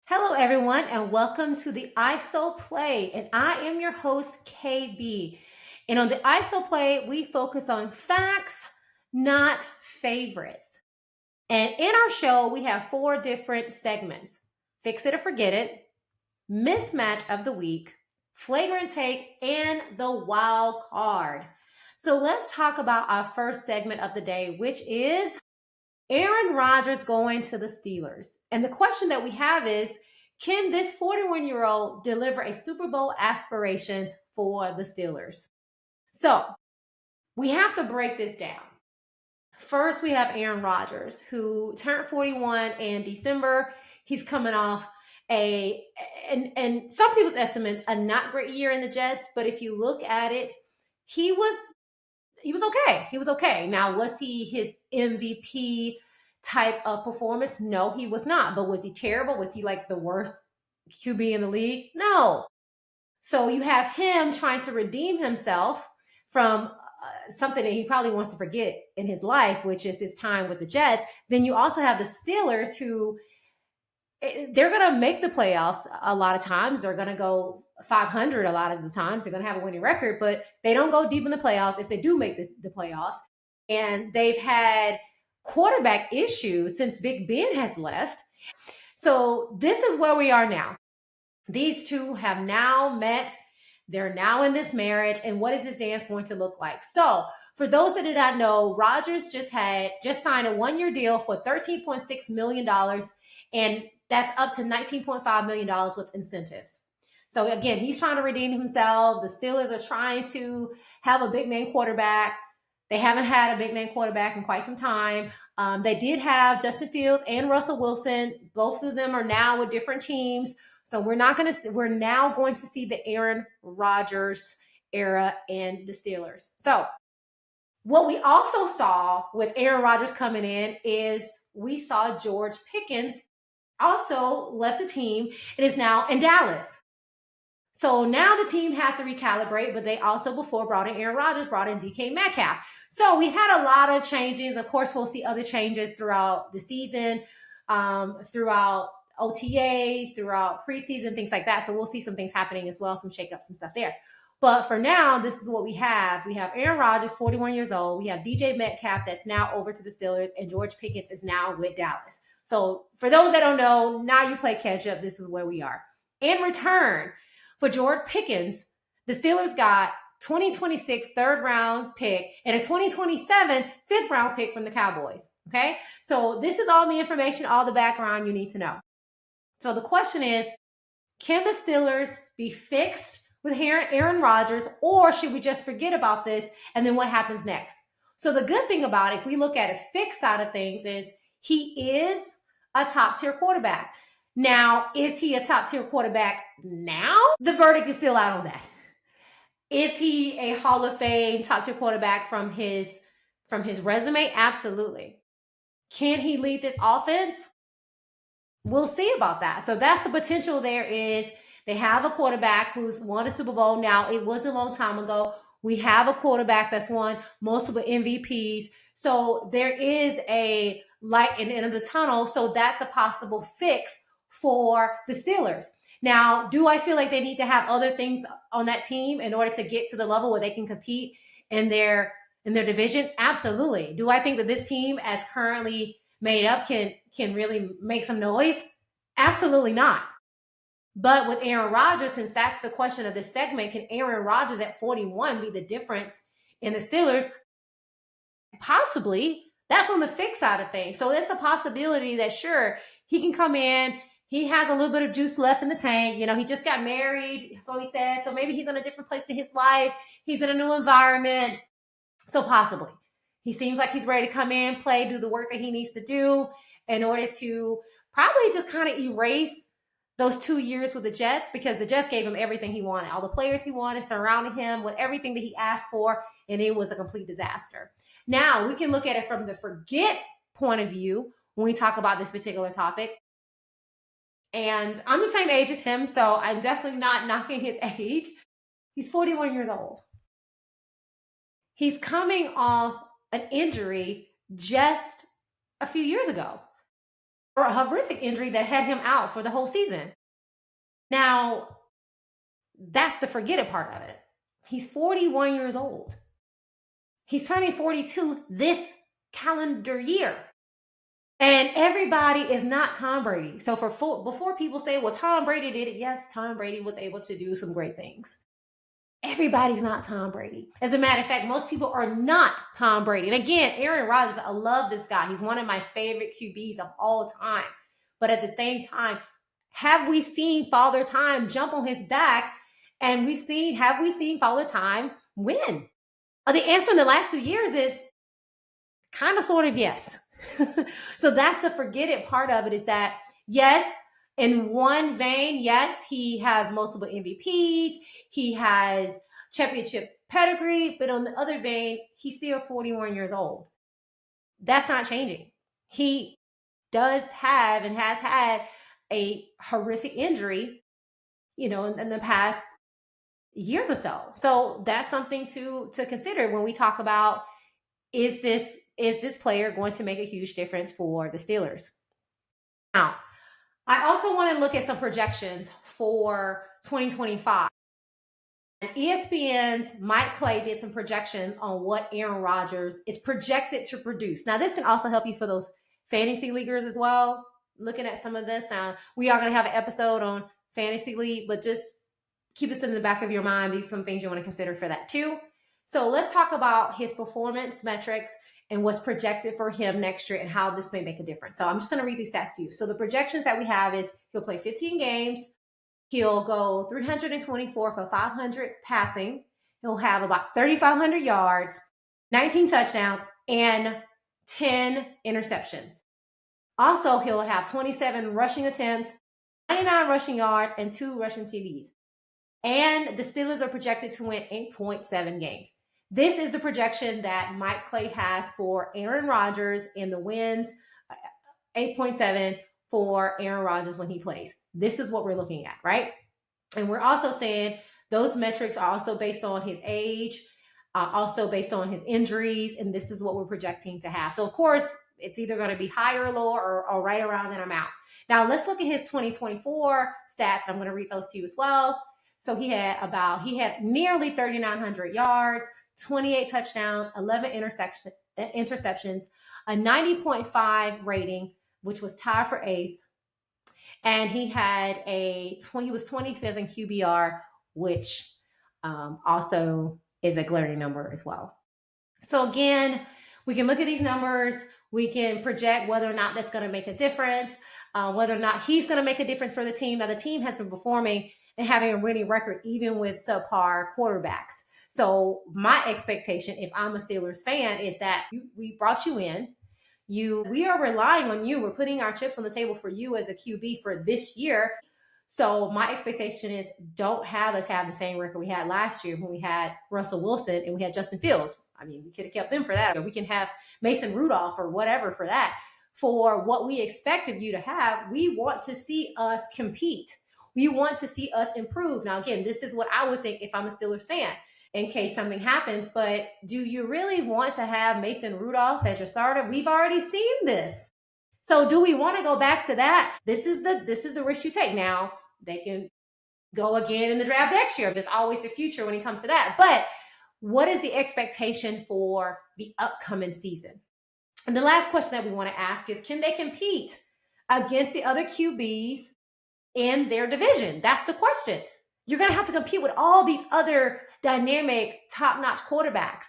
Hello, everyone, and welcome to the ISO Play. And I am your host, KB. And on the ISO Play, we focus on facts, not favorites. And in our show, we have four different segments: Fix It or Forget It, Mismatch of the Week, Flagrant Take, and the Wild Card. So let's talk about our first segment of the day, which is Aaron Rodgers going to the Steelers. And the question that we have is, can this 41-year-old deliver a Super Bowl aspirations for the Steelers? So we have to break this down. First, we have Aaron Rodgers, who turned 41 in December. He's coming off and some people's estimates, a not great year in the Jets. But if you look at it, he was he was okay. He was okay. Now, was he his MVP type of performance? No, he was not. But was he terrible? Was he like the worst QB in the league? No. So you have him trying to redeem himself from something that he probably wants to forget in his life, which is his time with the Jets. Then you also have the Steelers, who they're going to make the playoffs a lot of times. They're going to go 500 a lot of the times. They're going to have a winning record, but they don't go deep in the playoffs if they do make the playoffs. And they've had quarterback issues since Big Ben has left. So this is where we are now. These two have now met. They're now in this marriage. And what is this dance going to look like? So for those that did not know, Rodgers just signed a 1-year deal for $13.6 million. And that's up to $19.5 million with incentives. So again, he's trying to redeem himself. The Steelers are trying to have a big name quarterback. They haven't had a big name quarterback in quite some time. They did have Justin Fields and Russell Wilson. Both of them are now with different teams. So we're now going to see the Aaron Rodgers era in the Steelers. So what we also saw with Aaron Rodgers coming in is we saw George Pickens also left the team and is now in Dallas. So now the team has to recalibrate, but they also before brought in Aaron Rodgers, brought in DK Metcalf. So we had a lot of changes. Of course, we'll see other changes throughout the season, throughout OTAs, throughout preseason, things like that. So we'll see some things happening as well, some shakeups and stuff there. But for now, this is what we have. We have Aaron Rodgers, 41 years old. We have DJ Metcalf that's now over to the Steelers, and George Pickens is now with Dallas. So for those that don't know, now you play catch up. This is where we are. In return for George Pickens, the Steelers got 2026 third round pick and a 2027 fifth round pick from the Cowboys. Okay. So this is all the information, all the background you need to know. So the question is, can the Steelers be fixed with Aaron Rodgers, or should we just forget about this and then what happens next? So the good thing about it, if we look at a fixed side of things, is he is a top tier quarterback. Now, is he a top tier quarterback now? The verdict is still out on that. Is he a Hall of Fame top tier quarterback from his resume? Absolutely. Can he lead this offense? We'll see about that. So that's the potential there is. They have a quarterback who's won a Super Bowl. Now, it was a long time ago. We have a quarterback that's won multiple MVPs. So there is a light in the end of the tunnel. So that's a possible fix for the Steelers. Now, do I feel like they need to have other things on that team in order to get to the level where they can compete in their division? Absolutely. Do I think that this team, as currently made up, can really make some noise? Absolutely not. But with Aaron Rodgers, since that's the question of this segment, can Aaron Rodgers at 41 be the difference in the Steelers? Possibly. That's on the fixed side of things. So it's a possibility that, sure, he can come in. He has a little bit of juice left in the tank. You know, he just got married, so he said. So maybe he's in a different place in his life. He's in a new environment. So possibly. He seems like he's ready to come in, play, do the work that he needs to do in order to probably just kind of erase those 2 years with the Jets, because the Jets gave him everything he wanted. All the players he wanted surrounded him with everything that he asked for, and it was a complete disaster. Now, we can look at it from the forget point of view when we talk about this particular topic. And I'm the same age as him, so I'm definitely not knocking his age. He's 41 years old. He's coming off an injury just a few years ago. or a horrific injury that had him out for the whole season. Now, that's the forget it part of it. He's 41 years old. He's turning 42 this calendar year. And everybody is not Tom Brady. So before people say, well, Tom Brady did it. Yes, Tom Brady was able to do some great things. Everybody's not Tom Brady. As a matter of fact, most people are not Tom Brady. And again, Aaron Rodgers, I love this guy. He's one of my favorite QBs of all time. But at the same time, have we seen Father Time jump on his back? And have we seen Father Time win? The answer in the last 2 years is kind of sort of yes. So that's the forget it part of it, is that yes, in one vein, yes, he has multiple MVPs, he has championship pedigree, but on the other vein, he's still 41 years old. That's not changing. He does have and has had a horrific injury, in the past years or so. So that's something to consider when we talk about, is this player going to make a huge difference for the Steelers? Now, I also want to look at some projections for 2025. And ESPN's Mike Clay did some projections on what Aaron Rodgers is projected to produce. Now, this can also help you for those fantasy leaguers as well. Looking at some of this, now we are going to have an episode on fantasy league, but just keep this in the back of your mind. These are some things you want to consider for that too. So let's talk about his performance metrics and what's projected for him next year and how this may make a difference. So I'm just going to read these stats to you. So the projections that we have is he'll play 15 games. He'll go 324 for 500 passing. He'll have about 3,500 yards, 19 touchdowns, and 10 interceptions. Also, he'll have 27 rushing attempts, 99 rushing yards, and 2 rushing TDs. And the Steelers are projected to win 8.7 games. This is the projection that Mike Clay has for Aaron Rodgers in the wins, 8.7 for Aaron Rodgers when he plays. This is what we're looking at, right? And we're also saying those metrics are also based on his age, also based on his injuries, and this is what we're projecting to have. So, of course, it's either going to be higher or lower or right around that amount. Now, let's look at his 2024 stats. I'm going to read those to you as well. So he had nearly 3,900 yards, 28 touchdowns, 11 interceptions, a 90.5 rating, which was tied for 8th. And he was 25th in QBR, which also is a glaring number as well. So again, we can look at these numbers. We can project whether or not that's going to make a difference, whether or not he's going to make a difference for the team. Now, the team has been performing and having a winning record even with subpar quarterbacks. So my expectation, if I'm a Steelers fan, is that we brought you in. We are relying on you. We're putting our chips on the table for you as a QB for this year. So my expectation is don't have us have the same record we had last year when we had Russell Wilson and we had Justin Fields. I mean, we could have kept them for that. Or we can have Mason Rudolph or whatever for that. For what we expect of you to have, we want to see us compete. We want to see us improve. Now, again, this is what I would think if I'm a Steelers fan, in case something happens. But do you really want to have Mason Rudolph as your starter? We've already seen this. So do we want to go back to that? This is the risk you take. Now, they can go again in the draft next year. There's always the future when it comes to that. But what is the expectation for the upcoming season? And the last question that we want to ask is, can they compete against the other QBs in their division? That's the question. You're going to have to compete with all these other dynamic, top-notch quarterbacks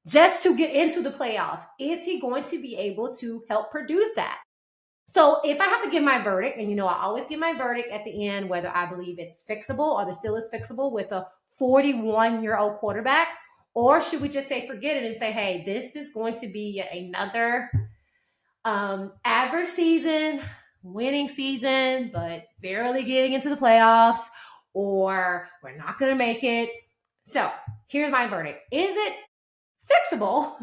just to get into the playoffs. Is he going to be able to help produce that? So if I have to give my verdict, and I always give my verdict at the end, whether I believe it's fixable or the Steelers fixable with a 41-year-old quarterback, or should we just say forget it and say, hey, this is going to be yet another average season, winning season, but barely getting into the playoffs, or we're not going to make it. So here's my verdict. Is it fixable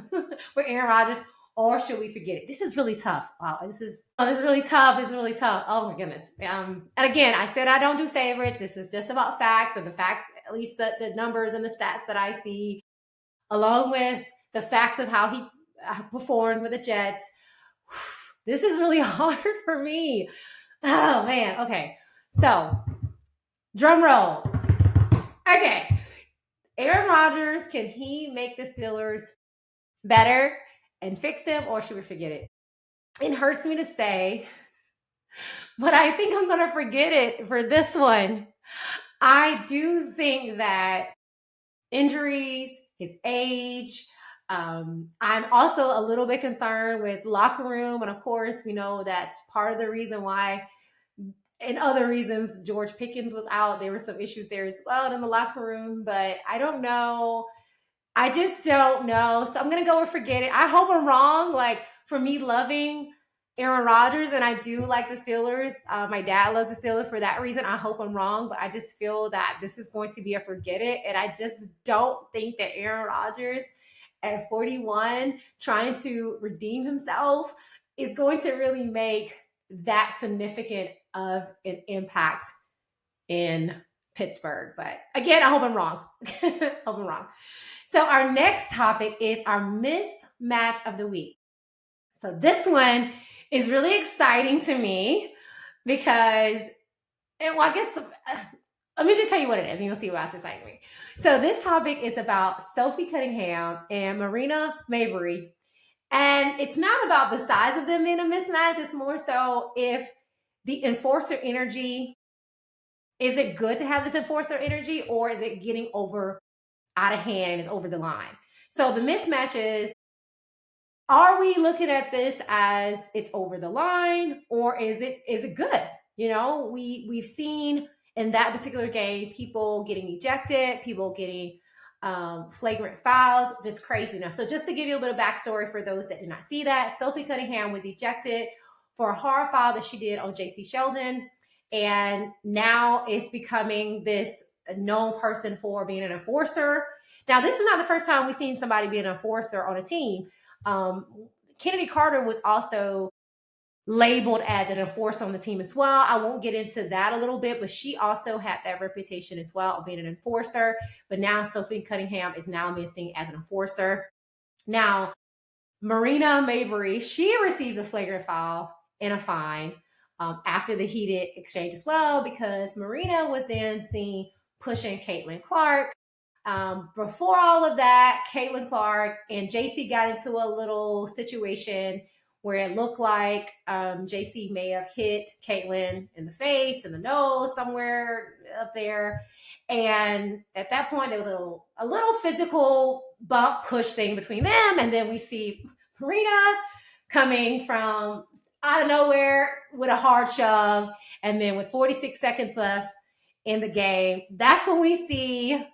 with Aaron Rodgers, or should we forget it? This is really tough. Wow, this is really tough. This is really tough. Oh my goodness. And again, I said I don't do favorites. This is just about facts, and the facts, at least the numbers and the stats that I see, along with the facts of how he performed with the Jets. This is really hard for me. Oh man. Okay. So, drum roll. Okay. Aaron Rodgers, can he make the Steelers better and fix them, or should we forget it? It hurts me to say, but I think I'm going to forget it for this one. I do think that injuries, his age, I'm also a little bit concerned with locker room. And of course, we know that's part of the reason why, and other reasons, George Pickens was out. There were some issues there as well in the locker room, but I don't know. I just don't know. So I'm going to go and forget it. I hope I'm wrong. Like, for me loving Aaron Rodgers, and I do like the Steelers. My dad loves the Steelers for that reason. I hope I'm wrong, but I just feel that this is going to be a forget it. And I just don't think that Aaron Rodgers at 41 trying to redeem himself is going to really make that significant of an impact in Pittsburgh. But again, I hope I'm wrong. Hope I'm wrong. So our next topic is our mismatch of the week. So this one is really exciting to me because, and well, I guess, let me just tell you what it is and you'll see why it's exciting me. So this topic is about Sophie Cunningham and Marina Mabrey. And it's not about the size of them being a mismatch. It's more so if the enforcer energy, is it good to have this enforcer energy, or is it getting over out of hand and is over the line? So the mismatch is, are we looking at this as it's over the line, or is it good? You know, we've seen in that particular game people getting ejected, people getting flagrant fouls, just craziness. So just to give you a bit of backstory for those that did not see that, Sophie Cunningham was ejected for a hard foul that she did on JC Sheldon, and now is becoming this known person for being an enforcer. Now, this is not the first time we've seen somebody be an enforcer on a team. Kennedy Carter was also labeled as an enforcer on the team as well. I won't get into that a little bit, but she also had that reputation as well of being an enforcer. But now Sophie Cunningham is now being seen as an enforcer. Now, Marina Mabrey, she received a flagrant foul and a fine after the heated exchange as well, because Marina was then seen pushing Caitlin Clark. Before all of that, Caitlin Clark and JC got into a little situation where it looked like JC may have hit Caitlin in the face, in the nose, somewhere up there. And at that point, there was a little physical bump push thing between them. And then we see Marina coming from out of nowhere with a hard shove. And then with 46 seconds left in the game, that's when we see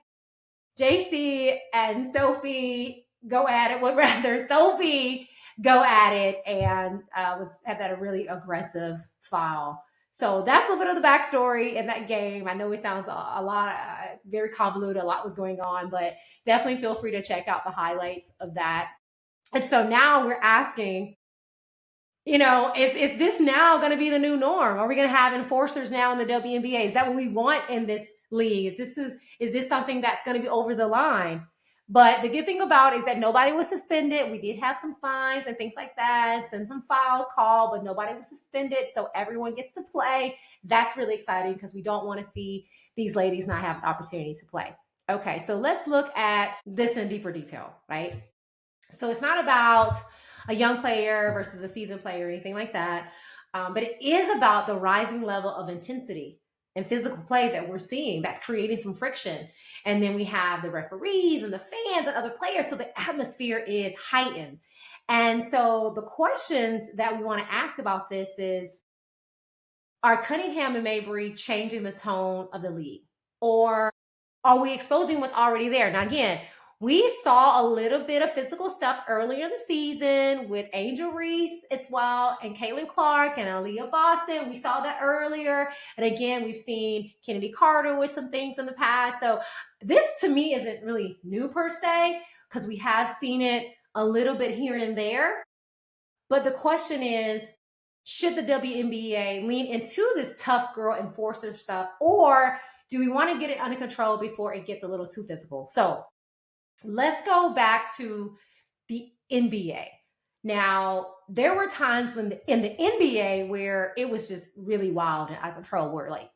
JC and Sophie go at it. Would rather Sophie go at it and had that a really aggressive foul. So that's a little bit of the backstory in that game. I know it sounds a lot, very convoluted, a lot was going on, but definitely feel free to check out the highlights of that. And so now we're asking, you know, is this now going to be the new norm? Are we going to have enforcers now in the WNBA? Is that what we want in this league? Is this something that's going to be over the line? But the good thing about it is that nobody was suspended. We did have some fines and things like that, and some fouls called, but nobody was suspended. So everyone gets to play. That's really exciting because we don't want to see these ladies not have an opportunity to play. Okay, so let's look at this in deeper detail, right? So it's not about a young player versus a seasoned player or anything like that. But it is about the rising level of intensity and physical play that we're seeing that's creating some friction. And then we have the referees and the fans and other players. So the atmosphere is heightened. And so the questions that we want to ask about this is, are Cunningham and Mabrey changing the tone of the league? Or are we exposing what's already there? Now, again, we saw a little bit of physical stuff earlier in the season with Angel Reese as well, and Caitlin Clark and Aaliyah Boston. We saw that earlier. And again, we've seen Kennedy Carter with some things in the past. So this to me isn't really new per se, because we have seen it a little bit here and there. But the question is, should the WNBA lean into this tough girl enforcer stuff, or do we want to get it under control before it gets a little too physical? So let's go back to the NBA. Now, there were times when in the NBA where it was just really wild and out of control, where like,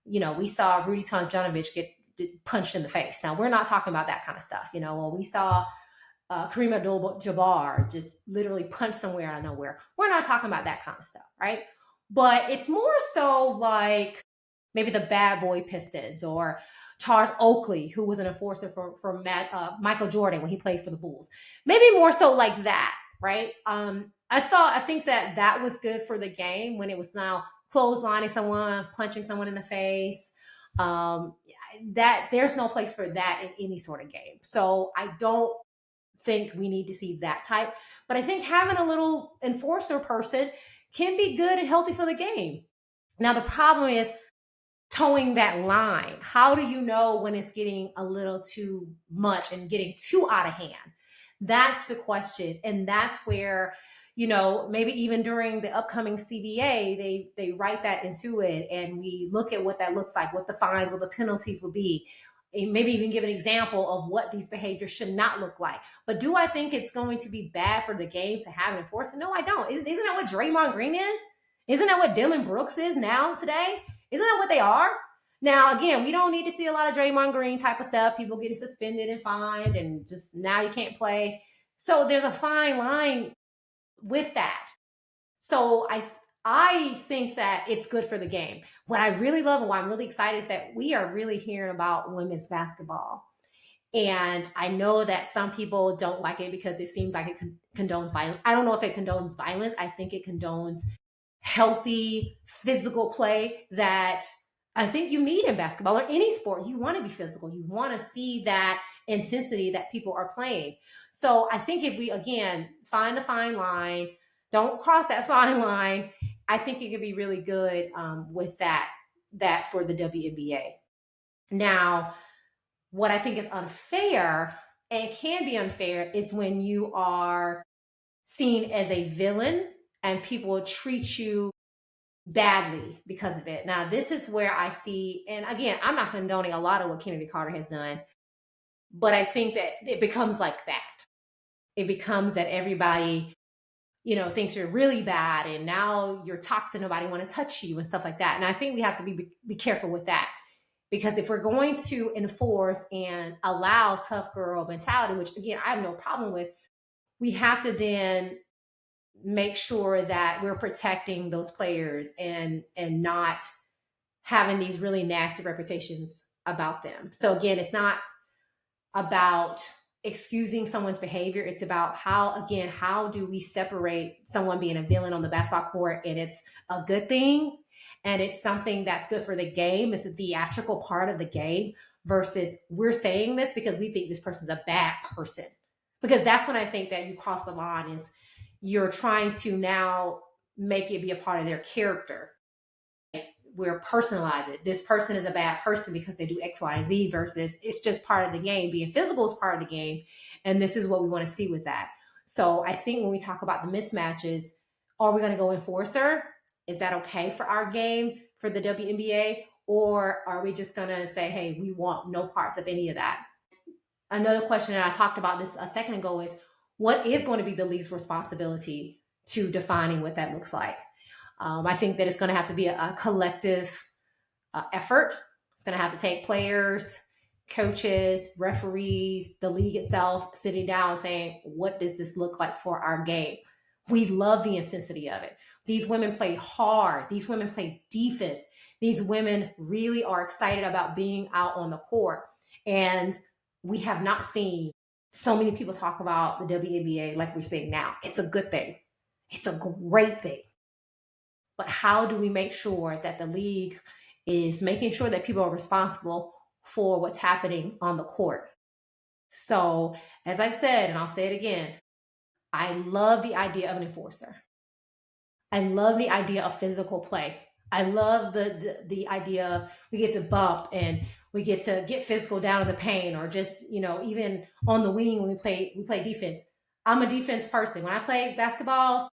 we saw Rudy Tomjanovich get punched in the face. Now, we're not talking about that kind of stuff. When we saw Kareem Abdul-Jabbar just literally punch somewhere out of nowhere. We're not talking about that kind of stuff, right? But it's more so like maybe the Bad Boy Pistons or Charles Oakley, who was an enforcer for Michael Jordan when he played for the Bulls. Maybe more so like that, right? I think that was good for the game when it was now clotheslining someone, punching someone in the face. That there's no place for that in any sort of game. So I don't think we need to see that type. But I think having a little enforcer person can be good and healthy for the game. Now, the problem is towing that line. How do you know when it's getting a little too much and getting too out of hand? That's the question. And that's where, maybe even during the upcoming CBA, they write that into it and we look at what that looks like, what the fines or the penalties will be. And maybe even give an example of what these behaviors should not look like. But do I think it's going to be bad for the game to have an enforcer? No, I don't. Isn't that what Draymond Green is? Isn't that what Dylan Brooks is now today? Isn't that what they are? Now, again, we don't need to see a lot of Draymond Green type of stuff. People getting suspended and fined and just now you can't play. So there's a fine line with that. So I think that it's good for the game. What I really love and why I'm really excited is that we are really hearing about women's basketball. And I know that some people don't like it because it seems like it condones violence. I don't know if it condones violence. I think it condones healthy physical play that I think you need in basketball or any sport. You want to be physical. You want to see that intensity that people are playing. So I think if we, again, find the fine line, don't cross that fine line, I think it could be really good with that for the WNBA. Now, what I think is unfair and can be unfair is when you are seen as a villain and people treat you badly because of it. Now, this is where I see, and again, I'm not condoning a lot of what Kennedy Carter has done, but I think that it becomes like that. It becomes that everybody, thinks you're really bad and now you're toxic, nobody want to touch you and stuff like that. And I think we have to be careful with that. Because if we're going to enforce and allow tough girl mentality, which again, I have no problem with, we have to then make sure that we're protecting those players and not having these really nasty reputations about them. So again, it's not about excusing someone's behavior. It's about how do we separate someone being a villain on the basketball court and it's a good thing and it's something that's good for the game. It's a theatrical part of the game versus we're saying this because we think this person's a bad person. Because that's when I think that you cross the line is you're trying to now make it be a part of their character. We're personalize it. This person is a bad person because they do X, Y, and Z versus it's just part of the game. Being physical is part of the game. And this is what we want to see with that. So I think when we talk about the mismatches, are we going to go enforcer? Is that okay for our game, for the WNBA? Or are we just going to say, hey, we want no parts of any of that? Another question that I talked about this a second ago is what is going to be the league's responsibility to defining what that looks like? I think that it's going to have to be a collective effort. It's going to have to take players, coaches, referees, the league itself sitting down and saying, what does this look like for our game? We love the intensity of it. These women play hard. These women play defense. These women really are excited about being out on the court. And we have not seen so many people talk about the WNBA like we're saying now. It's a good thing. It's a great thing. But how do we make sure that the league is making sure that people are responsible for what's happening on the court? So, as I've said, and I'll say it again, I love the idea of an enforcer. I love the idea of physical play. I love the idea of we get to bump and we get to get physical down in the paint or just, even on the wing when we play defense. I'm a defense person. When I played basketball,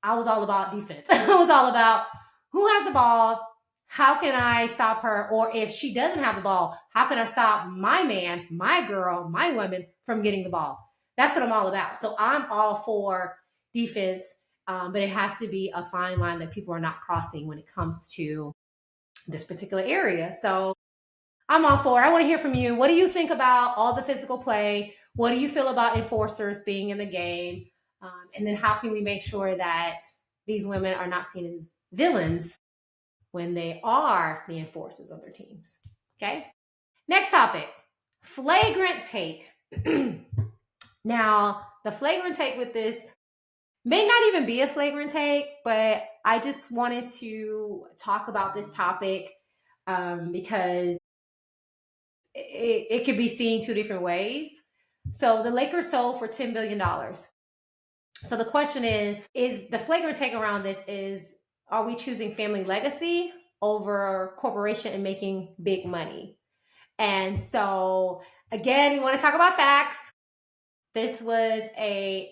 I was all about defense. I was all about who has the ball, how can I stop her? Or if she doesn't have the ball, how can I stop my man, my girl, my woman from getting the ball? That's what I'm all about. So I'm all for defense, but it has to be a fine line that people are not crossing when it comes to this particular area. So I'm all for it. I want to hear from you. What do you think about all the physical play? What do you feel about enforcers being in the game? And then how can we make sure that these women are not seen as villains when they are the enforcers of their teams? Okay. Next topic, flagrant take. Now, the flagrant take with this may not even be a flagrant take, but I just wanted to talk about this topic because it could be seen two different ways. So the Lakers sold for $10 billion. So the question is the flagrant take around this is, are we choosing family legacy over corporation and making big money? And so again, we want to talk about facts. This was a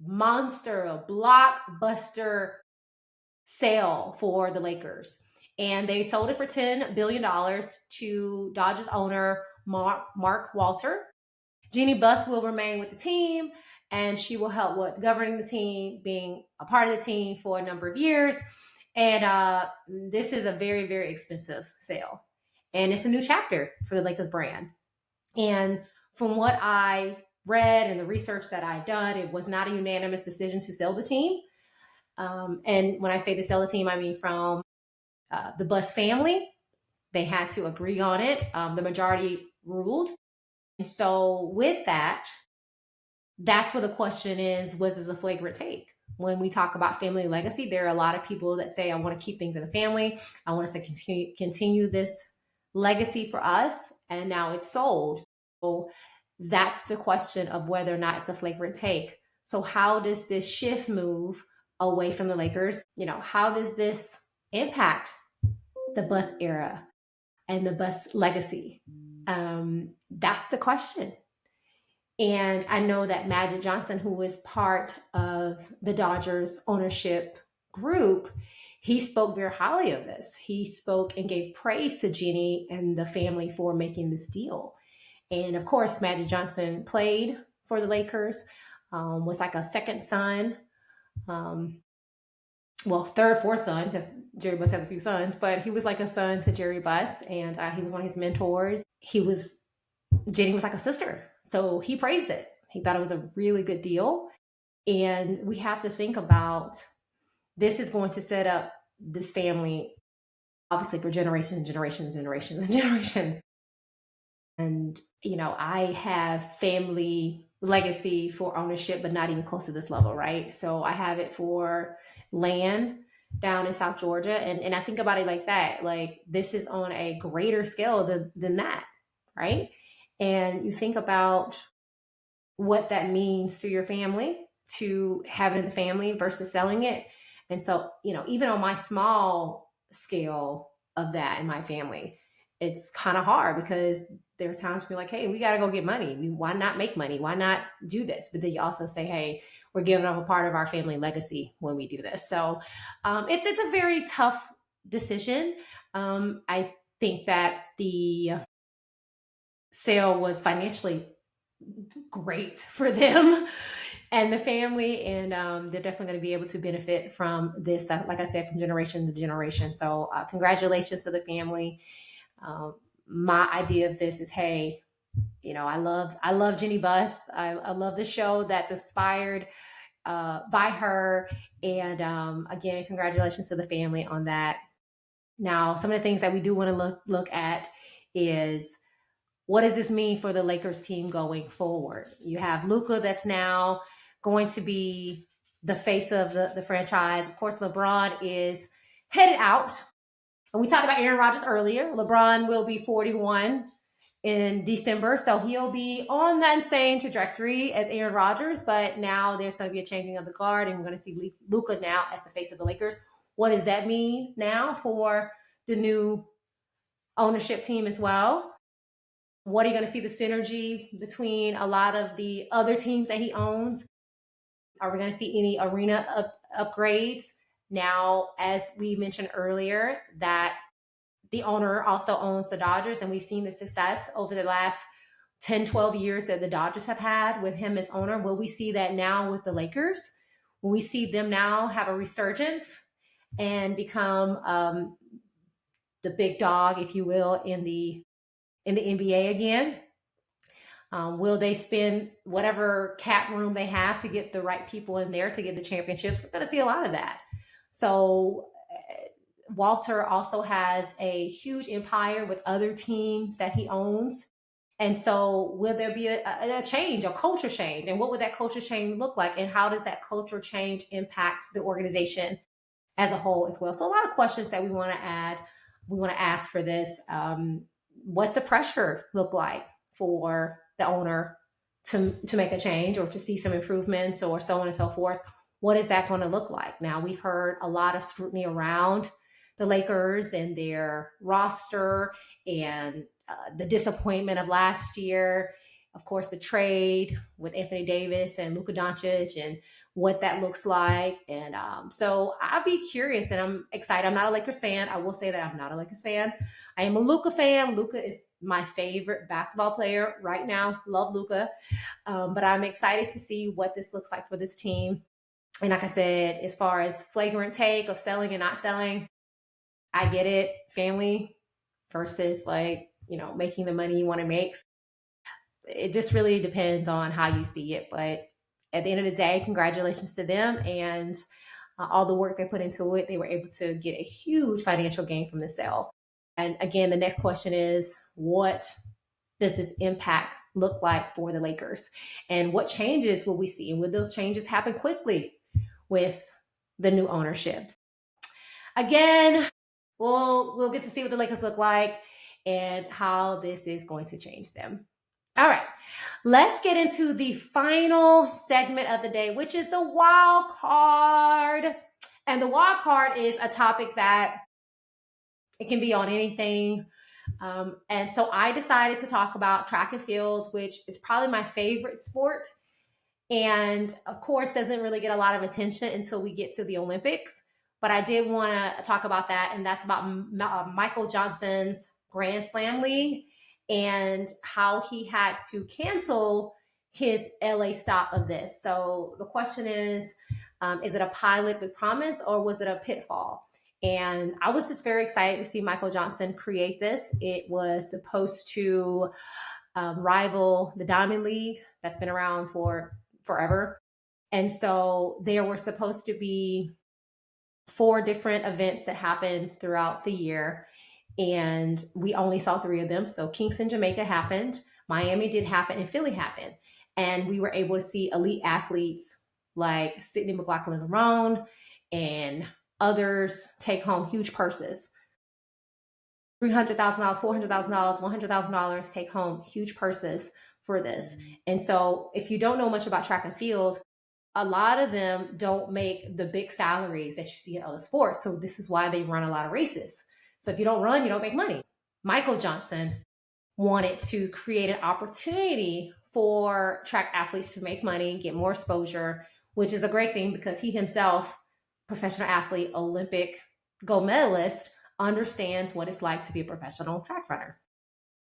monster, a blockbuster sale for the Lakers. And they sold it for $10 billion to Dodgers owner Mark Walter. Jeannie Buss will remain with the team, and she will help with governing the team, being a part of the team for a number of years. And this is a very, very expensive sale. And it's a new chapter for the Lakers brand. And from what I read and the research that I've done, it was not a unanimous decision to sell the team. And when I say to sell the team, I mean from the Buss family. They had to agree on it. The majority ruled. And so with that, that's where the question is, was this a flagrant take? When we talk about family legacy, there are a lot of people that say, I want to keep things in the family. I want us to continue this legacy for us. And now it's sold. So that's the question of whether or not it's a flagrant take. So how does this shift move away from the Lakers? How does this impact the Buss era and the Buss legacy? That's the question. And I know that Magic Johnson, who is part of the Dodgers ownership group, he spoke very highly of this. He spoke and gave praise to Jeannie and the family for making this deal. And of course, Magic Johnson played for the Lakers, was like a second son. Third, fourth son, because Jerry Buss has a few sons, but he was like a son to Jerry Buss, and he was one of his mentors. Jenny was like a sister. So he praised it. He thought it was a really good deal. And we have to think about, this is going to set up this family, obviously, for generations and generations and generations and generations. And, I have family legacy for ownership, but not even close to this level, right? So I have it for land down in South Georgia. And I think about it like that. Like, this is on a greater scale than that, right? And you think about what that means to your family, to have it in the family versus selling it. And so, even on my small scale of that in my family, it's kind of hard because there are times where you're like, hey, we got to go get money. Why not make money? Why not do this? But then you also say, hey, we're giving up a part of our family legacy when we do this. So it's a very tough decision. I think that the sale was financially great for them and the family, and they're definitely going to be able to benefit from this, like I said, from generation to generation. So congratulations to the family. My idea of this is, hey, I love Jeannie Buss. I love the show that's inspired by her, and again, congratulations to the family on that. Now, some of the things that we do want to look at is, what does this mean for the Lakers team going forward? You have Luka that's now going to be the face of the franchise. Of course, LeBron is headed out. And we talked about Aaron Rodgers earlier. LeBron will be 41 in December. So he'll be on that same trajectory as Aaron Rodgers. But now there's going to be a changing of the guard, and we're going to see Luka now as the face of the Lakers. What does that mean now for the new ownership team as well? What are you going to see the synergy between a lot of the other teams that he owns? Are we going to see any arena upgrades? Now, as we mentioned earlier, that the owner also owns the Dodgers, and we've seen the success over the last 10, 12 years that the Dodgers have had with him as owner. Will we see that now with the Lakers? We see them now have a resurgence and become the big dog, if you will, in the NBA again. Will they spend whatever cap room they have to get the right people in there to get the championships? We're going to see a lot of that. So Walter also has a huge empire with other teams that he owns. And so, will there be a change, a culture change? And what would that culture change look like? And how does that culture change impact the organization as a whole as well? So, a lot of questions that we want to ask for this. What's the pressure look like for the owner to make a change or to see some improvements or so on and so forth? What is that going to look like? Now, we've heard a lot of scrutiny around the Lakers and their roster and the disappointment of last year. Of course, the trade with Anthony Davis and Luka Doncic and what that looks like. And so I'll be curious and I'm excited. I'm not a Lakers fan. I will say that I'm not a Lakers fan. I am a Luka fan. Luka is my favorite basketball player right now. Love Luka. But I'm excited to see what this looks like for this team. And like I said, as far as flagrant take of selling and not selling, I get it. Family versus making the money you want to make. It just really depends on how you see it. But at the end of the day, congratulations to them and all the work they put into it. They were able to get a huge financial gain from the sale. And again, the next question is, what does this impact look like for the Lakers? And what changes will we see? And will those changes happen quickly with the new ownerships? Again, we'll get to see what the Lakers look like and how this is going to change them. All right, let's get into the final segment of the day, which is the wild card. And the wild card is a topic that it can be on anything. And so I decided to talk about track and field, which is probably my favorite sport. And of course, doesn't really get a lot of attention until we get to the Olympics. But I did want to talk about that. And that's about Michael Johnson's Grand Slam League and how he had to cancel his LA stop of this. So the question is it a pilot with promise or was it a pitfall? And I was just very excited to see Michael Johnson create this. It was supposed to rival the Diamond League that's been around for forever. And so there were supposed to be 4 different events that happened throughout the year. And we only saw 3 of them. So Kingston, Jamaica happened. Miami did happen and Philly happened. And we were able to see elite athletes like Sydney McLaughlin-Lerone and others take home huge purses. $300,000, $400,000, $100,000 take home huge purses for this. And so if you don't know much about track and field, a lot of them don't make the big salaries that you see in other sports. So this is why they run a lot of races. So if you don't run, you don't make money. Michael Johnson wanted to create an opportunity for track athletes to make money, get more exposure, which is a great thing because he himself, professional athlete, Olympic gold medalist, understands what it's like to be a professional track runner.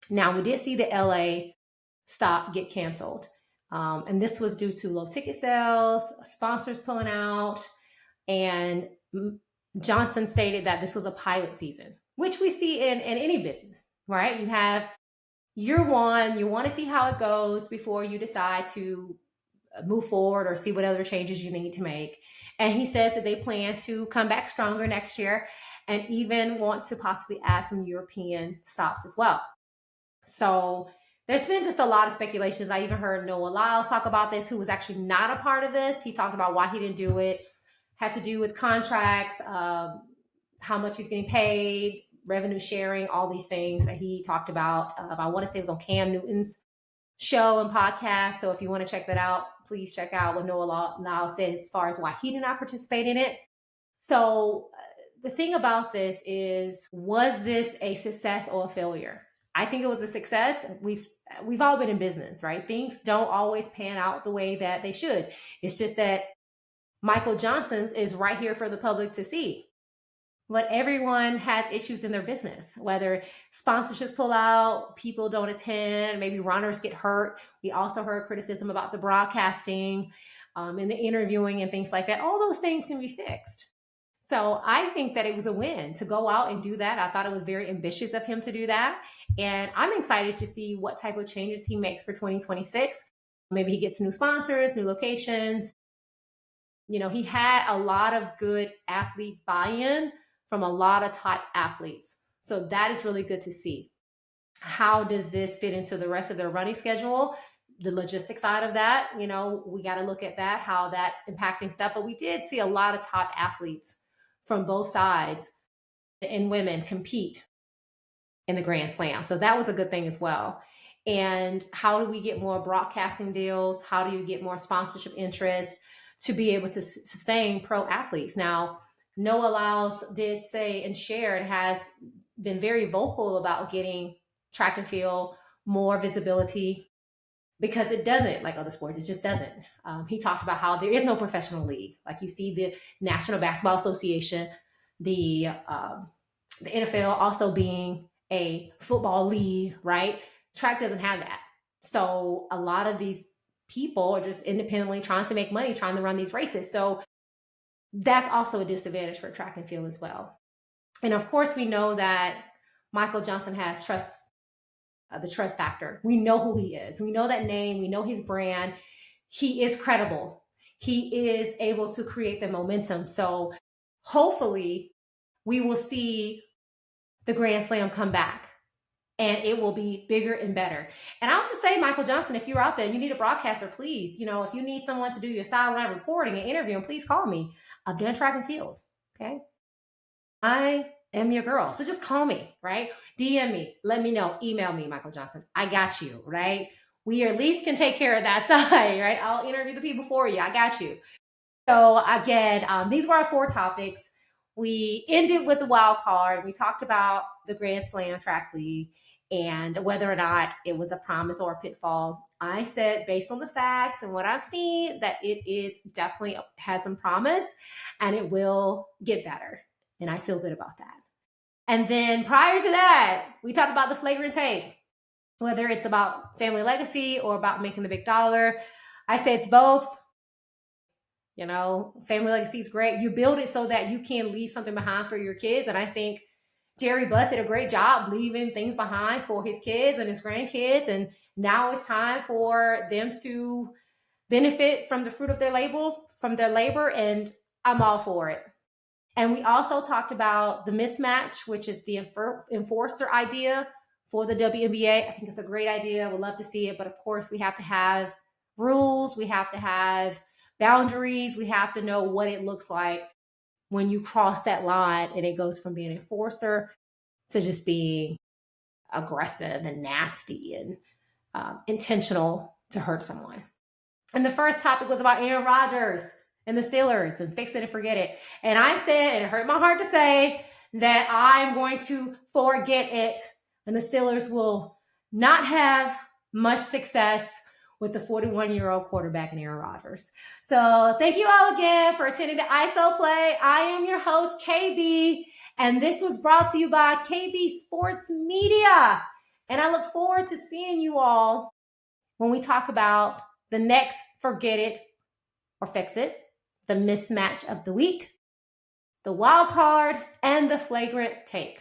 Now, we did see the LA stop get canceled. And this was due to low ticket sales, sponsors pulling out, and Johnson stated that this was a pilot season, which we see in any business, right? You have year one, you want to see how it goes before you decide to move forward or see what other changes you need to make. And he says that they plan to come back stronger next year and even want to possibly add some European stops as well. So there's been just a lot of speculations. I even heard Noah Lyles talk about this, who was actually not a part of this. He talked about why he didn't do it. Had to do with contracts, how much he's getting paid, revenue sharing, all these things that he talked about. I want to say it was on Cam Newton's show and podcast. So if you want to check that out, please check out what Noah Lyles said as far as why he did not participate in it. So the thing about this is, was this a success or a failure? I think it was a success. We've all been in business, right? Things don't always pan out the way that they should. It's just that Michael Johnson's is right here for the public to see. But everyone has issues in their business, whether sponsorships pull out, people don't attend, maybe runners get hurt. We also heard criticism about the broadcasting. in the interviewing and things like that. All those things can be fixed. So I think that it was a win to go out and do that. I thought it was very ambitious of him to do that. And I'm excited to see what type of changes he makes for 2026. Maybe he gets new sponsors, new locations. He had a lot of good athlete buy-in from a lot of top athletes. So that is really good to see. How does this fit into the rest of their running schedule? The logistic side of that, we got to look at that, how that's impacting stuff. But we did see a lot of top athletes from both sides and women compete in the Grand Slam. So that was a good thing as well. And how do we get more broadcasting deals? How do you get more sponsorship interest to be able to sustain pro athletes? Now, Noah Lyles did say and shared, has been very vocal about getting track and field more visibility, because it doesn't, like other sports, it just doesn't. He talked about how there is no professional league. Like you see the National Basketball Association, the NFL also being a football league, right? Track doesn't have that. So a lot of these people are just independently trying to make money, trying to run these races. So that's also a disadvantage for track and field as well. And of course, we know that Michael Johnson has the trust factor. We know who he is. We know that name. We know his brand. He is credible. He is able to create the momentum. So hopefully we will see the Grand Slam come back, and it will be bigger and better. And I'll just say, Michael Johnson, if you're out there, you need a broadcaster, please. If you need someone to do your sideline reporting and interviewing, please call me. I've done track and field. Okay. I am your girl. So just call me, right? DM me. Let me know. Email me, Michael Johnson. I got you, right? We at least can take care of that side, right? I'll interview the people for you. I got you. So again, these were our 4 topics. We ended with the wild card. We talked about the Grand Slam track league and whether or not it was a promise or a pitfall. I said, based on the facts and what I've seen, that it is definitely has some promise and it will get better. And I feel good about that. And then prior to that, we talked about the flagrant take, whether it's about family legacy or about making the big dollar. I say it's both. Family legacy is great. You build it so that you can leave something behind for your kids. And I think Jerry Buss did a great job leaving things behind for his kids and his grandkids. And now it's time for them to benefit from the fruit of their labor. And I'm all for it. And we also talked about the mismatch, which is the enforcer idea for the WNBA. I think it's a great idea. We'd love to see it. But of course, we have to have rules. We have to have boundaries. We have to know what it looks like when you cross that line and it goes from being an enforcer to just being aggressive and nasty and intentional to hurt someone. And the first topic was about Aaron Rodgers and the Steelers and fix it and forget it. And I said, and it hurt my heart to say, that I'm going to forget it. And the Steelers will not have much success with the 41-year-old quarterback in Aaron Rodgers. So thank you all again for attending the ISO Play. I am your host, KB, and this was brought to you by KB Sports Media. And I look forward to seeing you all when we talk about the next Forget It or Fix It, the mismatch of the week, the wild card, and the flagrant take.